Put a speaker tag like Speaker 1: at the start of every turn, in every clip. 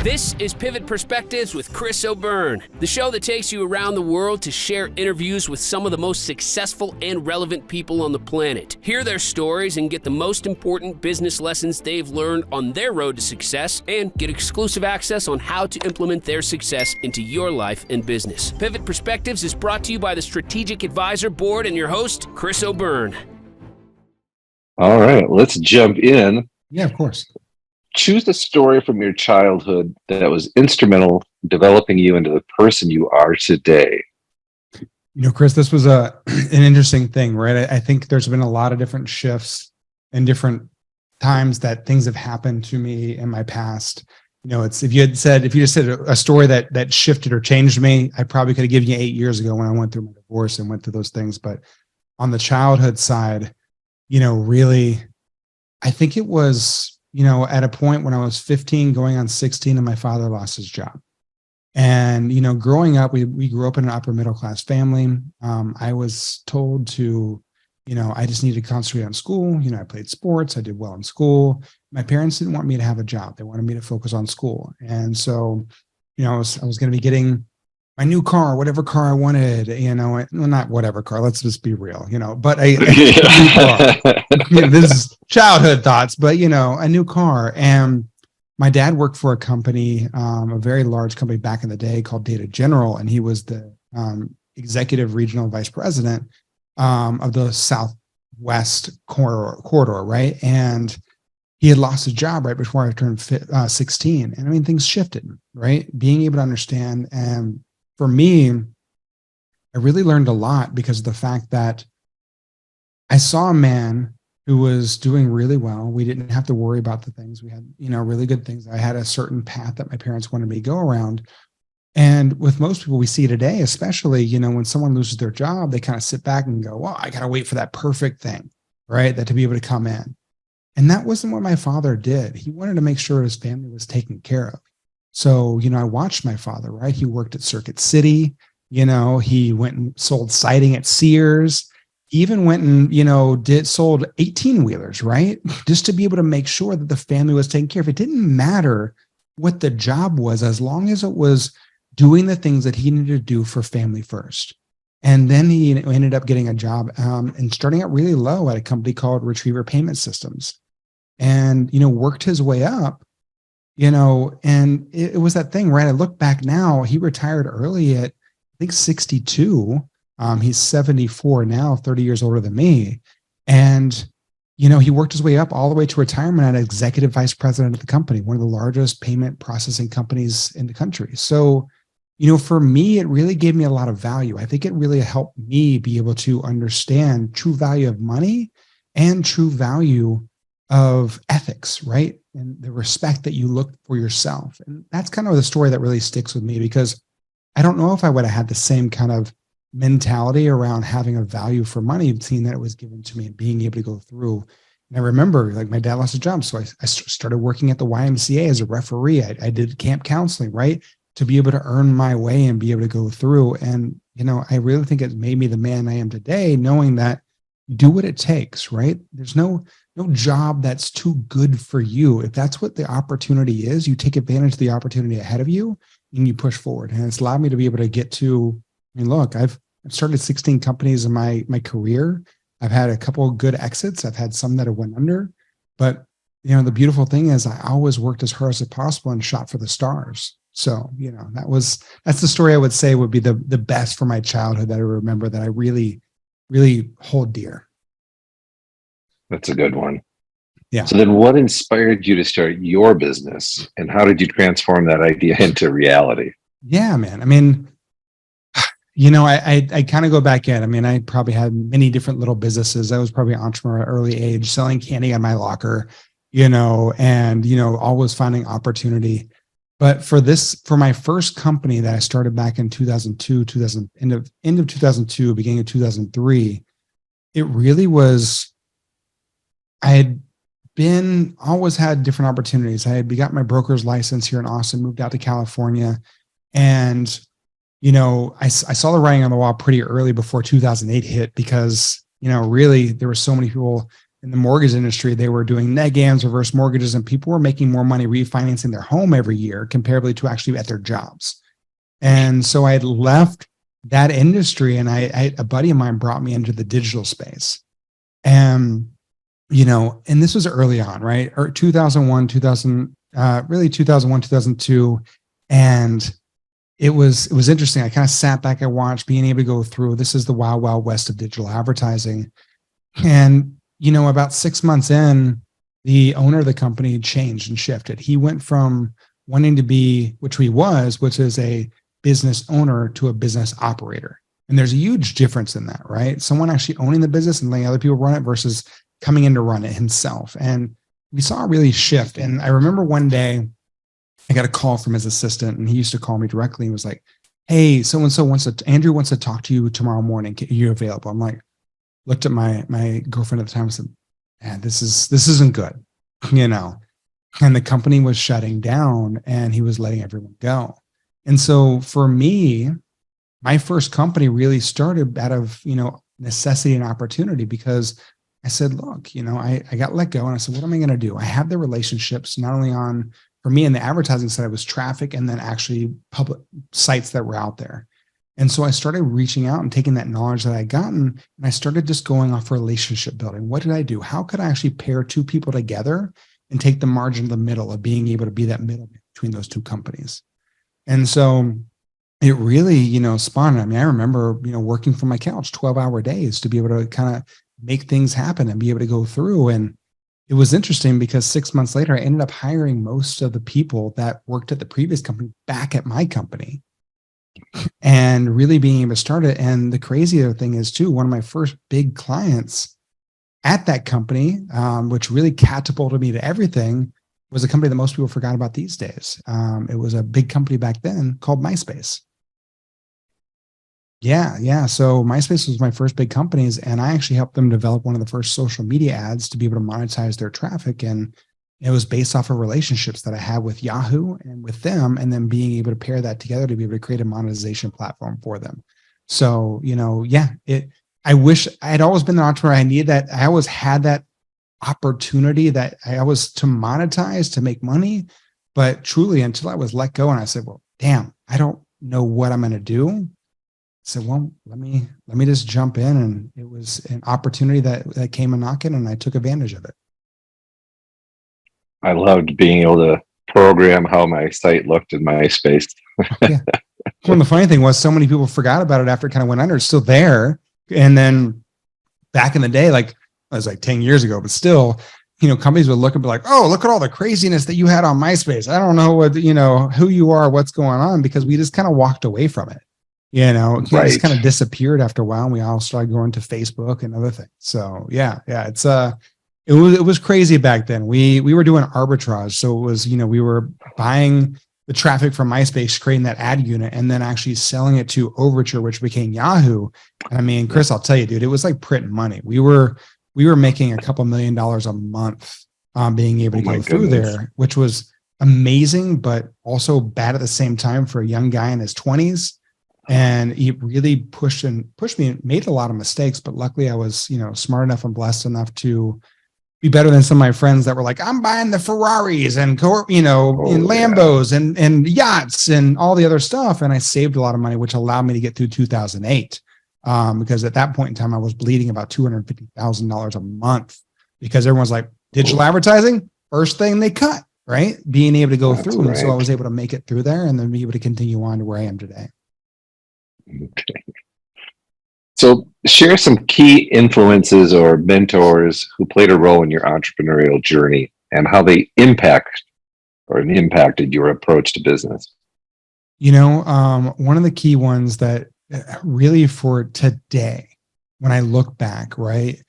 Speaker 1: This is Pivot Perspectives with Chris O'Byrne, the show that takes you around the world to share interviews with some of the most successful and relevant people on the planet. Hear their stories and get the most important business lessons they've learned on their road to success, and get exclusive access on how to implement their success into your life and business. Pivot Perspectives is brought to you by the Strategic Advisor Board and your host, Chris O'Byrne.
Speaker 2: All right, let's jump in.
Speaker 3: Yeah, of course.
Speaker 2: Choose a story from your childhood that was instrumental in developing you into the person you are today.
Speaker 3: You know, Chris, this was an interesting thing, right? I think there's been a lot of different shifts and different times that things have happened to me in my past. You know, if you just said a story that shifted or changed me, I probably could have given you 8 years ago when I went through my divorce and went through those things. But on the childhood side, you know, really, I think it was, you know, at a point when I was 15 going on 16 and my father lost his job. And, you know, growing up, we grew up in an upper middle class family. I was told to, you know, I just needed to concentrate on school. You know, I played sports. I did well in school. My parents didn't want me to have a job. They wanted me to focus on school. And so, you know, I was going to be getting my new car, whatever car I wanted, you know, well, not whatever car, let's just be real, you know, but a new car. You know, this is childhood thoughts, but, you know, a new car. And my dad worked for a company, a very large company back in the day called Data General. And he was the executive regional vice president of the Southwest corridor, right? And he had lost his job right before I turned 16. And I mean, things shifted, right? Being able to understand. And for me, I really learned a lot because of the fact that I saw a man who was doing really well. We didn't have to worry about the things. We had, you know, really good things. I had a certain path that my parents wanted me to go around. And with most people we see today, especially, you know, when someone loses their job, they kind of sit back and go, well, I got to wait for that perfect thing, right? That to be able to come in. And that wasn't what my father did. He wanted to make sure his family was taken care of. So, you know, I watched my father, right? He worked at Circuit City, you know, he went and sold siding at Sears, even went and, you know, sold 18-wheelers, right? Just to be able to make sure that the family was taken care of. It didn't matter what the job was, as long as it was doing the things that he needed to do for family first. And then he ended up getting a job and starting out really low at a company called Retriever Payment Systems, and, you know, worked his way up. You know, and it was that thing, right? I look back now, he retired early at, I think, 62. He's 74 now, 30 years older than me. And, you know, he worked his way up all the way to retirement as executive vice president of the company, one of the largest payment processing companies in the country. So, you know, for me, it really gave me a lot of value. I think it really helped me be able to understand true value of money and true value of ethics, right? And the respect that you look for yourself. And that's kind of the story that really sticks with me, because I don't know if I would have had the same kind of mentality around having a value for money, seeing that it was given to me and being able to go through. And I remember, like, my dad lost a job. So I started working at the YMCA as a referee. I did camp counseling, right? To be able to earn my way and be able to go through. And, you know, I really think it made me the man I am today, knowing that do what it takes, right? There's no job that's too good for you. If that's what the opportunity is, you take advantage of the opportunity ahead of you and you push forward. And it's allowed me to be able to get to, I mean, look, I've started 16 companies in my career. I've had a couple of good exits. I've had some that have went under, but, you know, the beautiful thing is I always worked as hard as possible and shot for the stars. So, you know, that's the story I would say would be the best for my childhood that I remember, that I really, really hold dear.
Speaker 2: That's a good one.
Speaker 3: Yeah.
Speaker 2: So then what inspired you to start your business, and how did you transform that idea into reality?
Speaker 3: Yeah, man. I mean, you know, I kind of go back in. I mean, I probably had many different little businesses. I was probably an entrepreneur at an early age, selling candy on my locker, you know, and, you know, always finding opportunity. But for my first company that I started back in 2002, end of 2002, beginning of 2003, it really was, I had always had different opportunities. I had got my broker's license here in Austin, moved out to California. And, you know, I saw the writing on the wall pretty early before 2008 hit, because, you know, really there were so many people in the mortgage industry, they were doing negams, reverse mortgages, and people were making more money refinancing their home every year comparably to actually at their jobs. And so I had left that industry, and a buddy of mine brought me into the digital space. And, and this was early on, right? Or 2001, 2002. And it was interesting. I kind of sat back and watched, being able to go through, this is the wild, wild west of digital advertising. And, about 6 months in, the owner of the company changed and shifted. He went from wanting to be, which is a business owner, to a business operator. And there's a huge difference in that, right? Someone actually owning the business and letting other people run it versus coming in to run it himself. And we saw a really shift. And I remember one day I got a call from his assistant, and he used to call me directly. He was like, "Hey, so-and-so Andrew wants to talk to you tomorrow morning. Are you available?" I'm like, looked at my girlfriend at the time and said, "Man, this isn't good." And the company was shutting down, and he was letting everyone go. And so for me, my first company really started out of, necessity and opportunity, because I said, look, I got let go, and I said, what am I going to do? I have the relationships, not only for me in the advertising side, it was traffic, and then actually public sites that were out there. And so I started reaching out and taking that knowledge that I'd gotten, and I started just going off relationship building. What did I do? How could I actually pair two people together and take the margin of the middle of being able to be that middle between those two companies? And so it really, spawned. I mean, I remember, working from my couch 12-hour days to be able to kind of make things happen and be able to go through. And it was interesting because 6 months later, I ended up hiring most of the people that worked at the previous company back at my company, and really being able to start it. And the crazier thing is too, one of my first big clients at that company, which really catapulted me to everything, was a company that most people forgot about these days. It was a big company back then called MySpace. Yeah. So MySpace was my first big companies, and I actually helped them develop one of the first social media ads to be able to monetize their traffic. And it was based off of relationships that I had with Yahoo and with them, and then being able to pair that together to be able to create a monetization platform for them. So, I wish I had always been the entrepreneur. I needed that. I always had that opportunity that I was to monetize, to make money. But truly, until I was let go and I said, well, damn, I don't know what I'm going to do. I said, well, let me just jump in. And it was an opportunity that came a knocking, and I took advantage of it.
Speaker 2: I loved being able to program how my site looked in MySpace.
Speaker 3: Yeah. Well, the funny thing was, so many people forgot about it after it kind of went under. It's still there. And then back in the day, like, it was like 10 years ago, but still, companies would look and be like, oh, look at all the craziness that you had on MySpace. I don't know what, who you are, what's going on, because we just kind of walked away from it. It just kind of disappeared after a while, and we all started going to Facebook and other things. So yeah, it's it was crazy back then. We were doing arbitrage. So it was, we were buying the traffic from MySpace, creating that ad unit, and then actually selling it to Overture, which became Yahoo. And I mean, Chris, I'll tell you, dude, it was like printing money. We were making a couple $1 million a month, being able to go through there, which was amazing, but also bad at the same time for a young guy in his 20s. And he really pushed me and made a lot of mistakes, but luckily I was, smart enough and blessed enough to be better than some of my friends that were like, I'm buying the Ferraris and, Lambos and yachts and all the other stuff. And I saved a lot of money, which allowed me to get through 2008. Because at that point in time, I was bleeding about $250,000 a month, because everyone's like, digital advertising, first thing they cut, right? Being able to go through. Right. And so I was able to make it through there, and then be able to continue on to where I am today.
Speaker 2: Okay. So share some key influences or mentors who played a role in your entrepreneurial journey, and how they impacted your approach to business.
Speaker 3: One of the key ones that really for today, when I look back, right,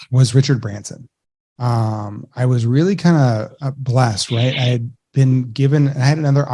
Speaker 3: was Richard Branson. I was really kind of blessed, right? I had been given, I had another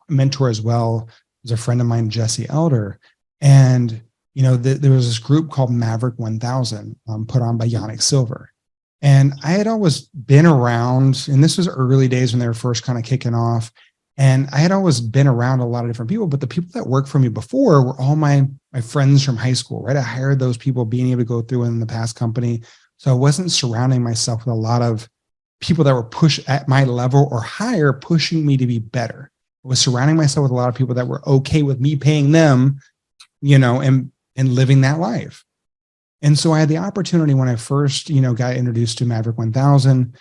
Speaker 3: mentor as well, was a friend of mine, Jesse Elder. And, there was this group called Maverick 1000 put on by Yannick Silver. And I had always been around, and this was early days when they were first kind of kicking off. And I had always been around a lot of different people, but the people that worked for me before were all my friends from high school, right? I hired those people, being able to go through in the past company, So I wasn't surrounding myself with a lot of people that were pushed at my level or higher, pushing me to be better. I was surrounding myself with a lot of people that were okay with me paying them, and living that life. And so I had the opportunity when I first, got introduced to Maverick 1000,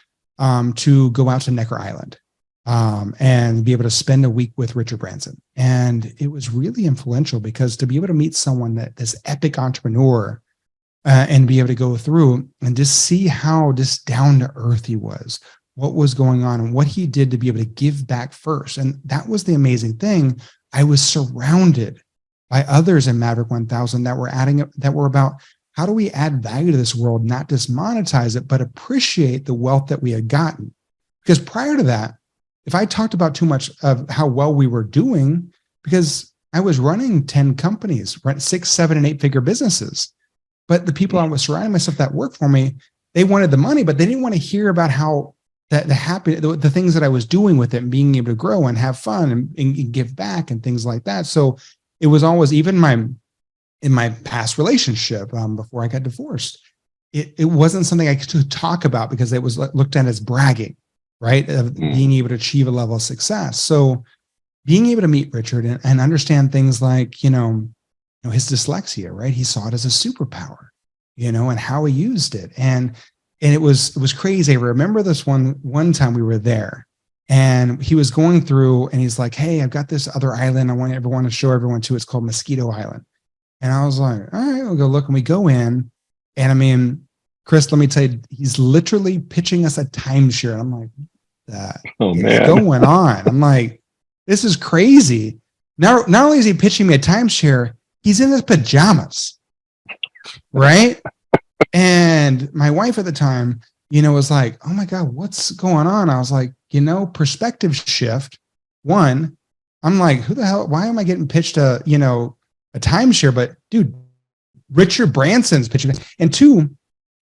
Speaker 3: to go out to Necker Island, and be able to spend a week with Richard Branson. And it was really influential because to be able to meet someone this epic entrepreneur, and be able to go through and just see how just down to earth he was, what was going on and what he did to be able to give back first. And that was the amazing thing. I was surrounded by others in Maverick 1000 that were about, how do we add value to this world, not just monetize it, but appreciate the wealth that we had gotten? Because prior to that, if I talked about too much of how well we were doing, because I was running 10 companies, right, 6, 7, and 8-figure businesses. But the people I was surrounding myself that worked for me, they wanted the money, but they didn't want to hear about how the things that I was doing with it and being able to grow and have fun and give back and things like that. So it was always, even in my past relationship, before I got divorced, it wasn't something I could talk about because it was looked at as bragging, right? Of being able to achieve a level of success. So being able to meet Richard and understand things like, his dyslexia, right? He saw it as a superpower, and how he used it. And it was crazy. I remember this one time we were there and he was going through and he's like, hey, I've got this other island I want to show everyone to. It's called Mosquito Island. And I was like, all right, we'll go look. And we go in, and I mean, Chris, let me tell you, he's literally pitching us a timeshare. And I'm like, what's going on? I'm like, this is crazy. Not only is he pitching me a timeshare, he's in his pajamas, right? And my wife at the time, was like, oh my God, what's going on? I was like, perspective shift. One, I'm like, who the hell, why am I getting pitched a timeshare? But dude, Richard Branson's pitching. And two,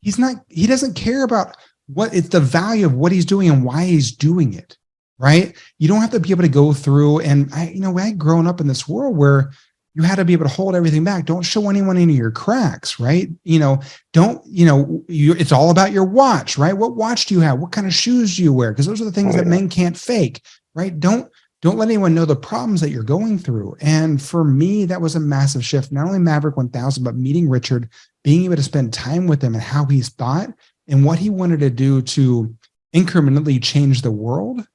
Speaker 3: he doesn't care about it's the value of what he's doing and why he's doing it, right? You don't have to be able to go through. And I'd grown up in this world where you had to be able to hold everything back. Don't show anyone any of your cracks, right? It's all about your watch, right? What watch do you have? What kind of shoes do you wear? Because those are the things that men can't fake, right? Don't let anyone know the problems that you're going through. And for me, that was a massive shift. Not only Maverick 1000, but meeting Richard, being able to spend time with him and how he's thought and what he wanted to do to incrementally change the world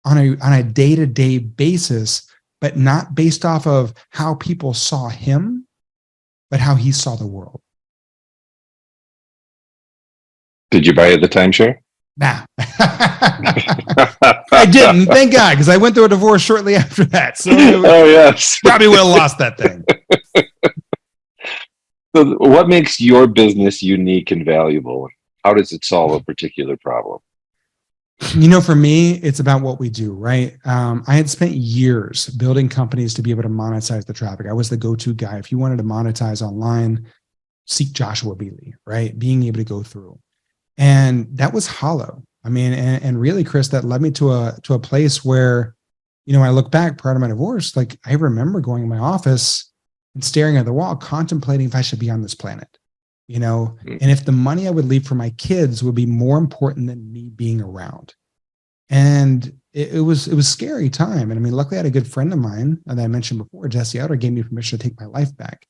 Speaker 3: on a day-to-day basis, but not based off of how people saw him, but how he saw the world.
Speaker 2: Did you buy the timeshare?
Speaker 3: Nah. I didn't, thank God, because I went through a divorce shortly after that. So
Speaker 2: yes.
Speaker 3: Probably would have lost that thing.
Speaker 2: So what makes your business unique and valuable? How does it solve a particular problem?
Speaker 3: For me, it's about what we do, right? I had spent years building companies to be able to monetize the traffic. I was the go-to guy. If you wanted to monetize online, seek Joshua Bealey, right? Being able to go through. And that was hollow. I mean, and really, Chris, that led me to a place where, I look back prior to my divorce, like I remember going in my office and staring at the wall, contemplating if I should be on this planet, and if the money I would leave for my kids would be more important than me being around. And it was a scary time. And I mean, luckily I had a good friend of mine that I mentioned before, Jesse Outer, gave me permission to take my life back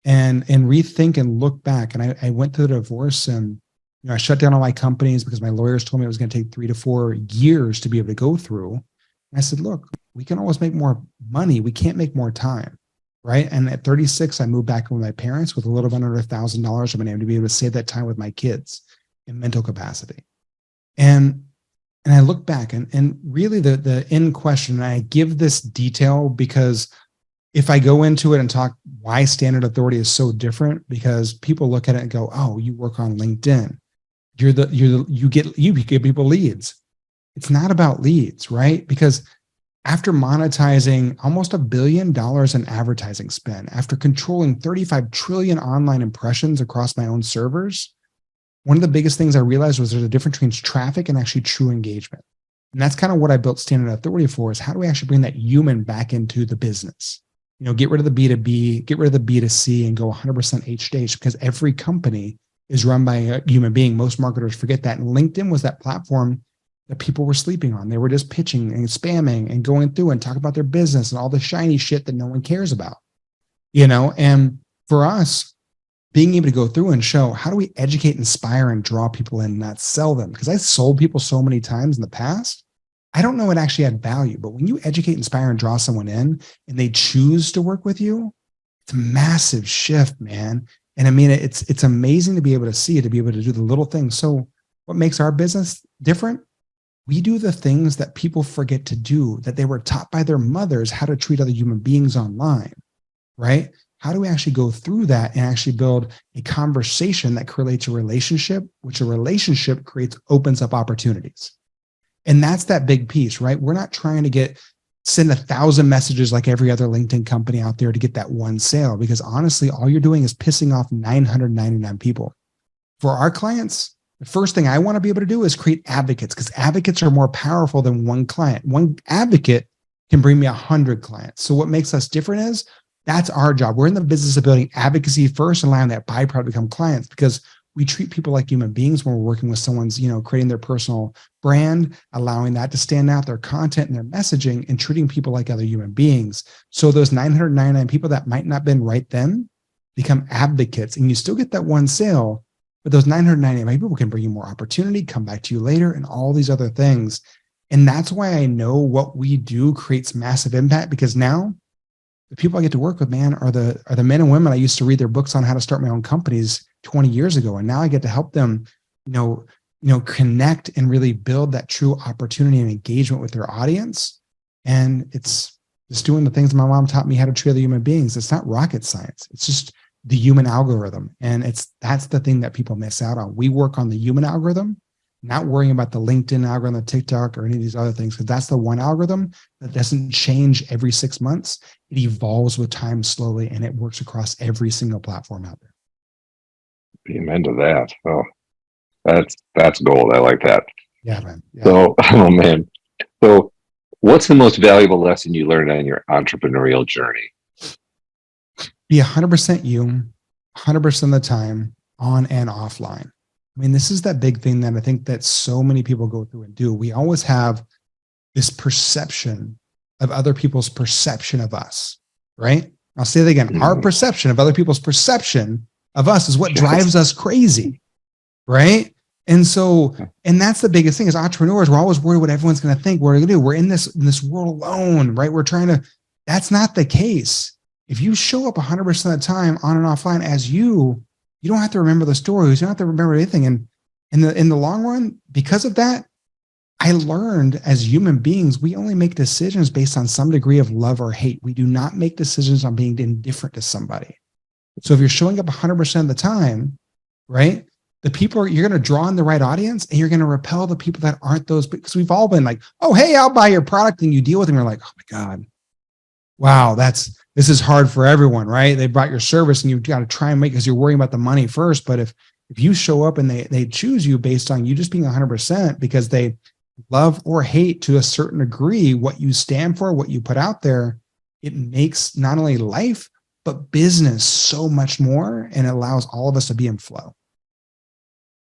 Speaker 3: and rethink and look back. And I went through the divorce and, I shut down all my companies because my lawyers told me it was going to take 3 to 4 years to be able to go through. And I said, look, we can always make more money. We can't make more time. Right. And at 36, I moved back with my parents with a little bit under $1,000. I've been able to be able to save that time with my kids in mental capacity. And I look back and really the end question, and I give this detail because if I go into it and talk why Standout Authority is so different, because people look at it and go, oh, you work on LinkedIn. You get people leads. It's not about leads, right? Because after monetizing almost $1 billion in advertising spend, after controlling 35 trillion online impressions across my own servers, one of the biggest things I realized was there's a difference between traffic and actually true engagement. And that's kind of what I built Standout Authority for, is how do we actually bring that human back into the business? Get rid of the B2B, get rid of the B2C and go 100% H to H, because every company is run by a human being. Most marketers forget that. And LinkedIn was that platform that people were sleeping on. They were just pitching and spamming and going through and talking about their business and all the shiny shit that no one cares about, and for us, being able to go through and show how do we educate, inspire, and draw people in, not sell them. Because I sold people so many times in the past, I don't know it actually had value. But when you educate, inspire, and draw someone in and they choose to work with you, it's a massive shift, man. And I mean, it's amazing to be able to see it, to be able to do the little things. So what makes our business different? We do the things that people forget to do, that they were taught by their mothers how to treat other human beings online, right? How do we actually go through that and actually build a conversation that creates a relationship, which a relationship opens up opportunities. And that's that big piece, right? We're not trying to send 1,000 messages like every other LinkedIn company out there to get that one sale, because honestly, all you're doing is pissing off 999 people. For our clients, the first thing I want to be able to do is create advocates, because advocates are more powerful than one client. One advocate can bring me 100 clients. So what makes us different is that's our job. We're in the business of building advocacy first and allowing that byproduct to become clients, because we treat people like human beings when we're working with someone's, creating their personal brand, allowing that to stand out, their content and their messaging, and treating people like other human beings. So those 999 people that might not have been right then become advocates, and you still get that one sale, but those 999 people can bring you more opportunity, come back to you later, and all these other things. And that's why I know what we do creates massive impact, because now the people I get to work with, man, are the men and women I used to read their books on how to start my own companies 20 years ago. And now I get to help them, connect and really build that true opportunity and engagement with their audience. And it's just doing the things my mom taught me how to treat other human beings. It's not rocket science. It's just the human algorithm. And that's the thing that people miss out on. We work on the human algorithm, not worrying about the LinkedIn algorithm, the TikTok, or any of these other things, because that's the one algorithm that doesn't change every 6 months. It evolves with time slowly, and it works across every single platform out there.
Speaker 2: Amen to that. Oh, that's gold. I like that.
Speaker 3: Yeah, man. Yeah.
Speaker 2: So, oh man. So, what's the most valuable lesson you learned on your entrepreneurial journey?
Speaker 3: Be 100% you, 100% of the time, on and offline. I mean, this is that big thing that I think that so many people go through and do. We always have this perception of other people's perception of us, right? I'll say that again. Our perception of other people's perception of us is what drives us crazy, right? And so, and that's the biggest thing, is entrepreneurs, we're always worried what everyone's going to think we're going to do. We're in this world alone, right? That's not the case. If you show up 100% of the time on and offline as you don't have to remember the stories. You don't have to remember anything. And in the long run, because of that, I learned as human beings, we only make decisions based on some degree of love or hate. We do not make decisions on being indifferent to somebody. So if you're showing up 100% of the time, right, you're going to draw in the right audience, and you're going to repel the people that aren't those, because we've all been like, oh, hey, I'll buy your product, and you deal with them. You're like, oh my God, wow, this is hard for everyone, right? They bought your service, and you've got to try and because you're worrying about the money first. But if you show up and they choose you based on you just being 100%, because they love or hate to a certain degree what you stand for, what you put out there, it makes not only life, but business so much more, and it allows all of us to be in flow.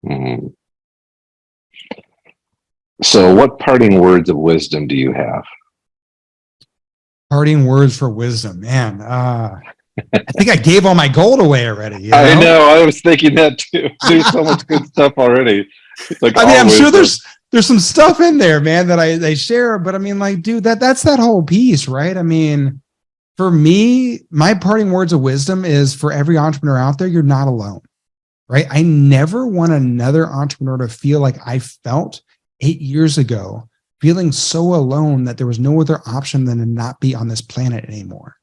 Speaker 2: Mm-hmm. So what parting words of wisdom do you have?
Speaker 3: Parting words for wisdom, man. I think I gave all my gold away already.
Speaker 2: I know. I was thinking that too. There's so much good stuff already. It's like,
Speaker 3: I'm sure there's some stuff in there, man, that they share. But I mean, like, dude, that's that whole piece, right? I mean, for me, my parting words of wisdom is, for every entrepreneur out there, you're not alone, right? I never want another entrepreneur to feel like I felt 8 years ago, feeling so alone that there was no other option than to not be on this planet anymore.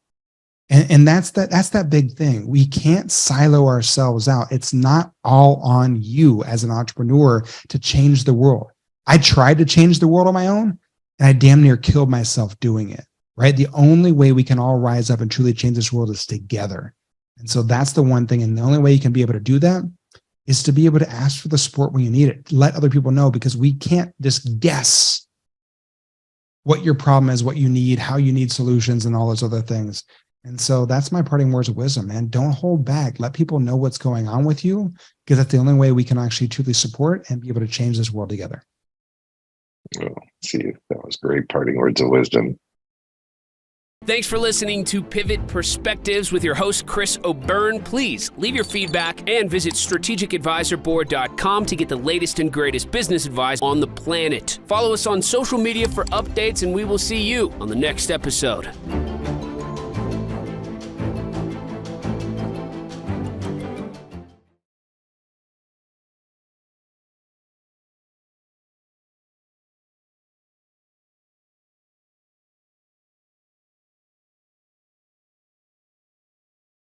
Speaker 3: And that's that big thing. We can't silo ourselves out. It's not all on you as an entrepreneur to change the world. I tried to change the world on my own, and I damn near killed myself doing it, right? The only way we can all rise up and truly change this world is together. And so that's the one thing. And the only way you can be able to do that is to be able to ask for the support when you need it. Let other people know, because we can't just guess what your problem is, what you need, how you need solutions, and all those other things. And so that's my parting words of wisdom, man. Don't hold back. Let people know what's going on with you, because that's the only way we can actually truly support and be able to change this world together.
Speaker 2: Oh, see, that was great parting words of wisdom.
Speaker 1: Thanks for listening to Pivot Perspectives with your host, Chris O'Byrne. Please leave your feedback and visit strategicadvisorboard.com to get the latest and greatest business advice on the planet. Follow us on social media for updates, and we will see you on the next episode.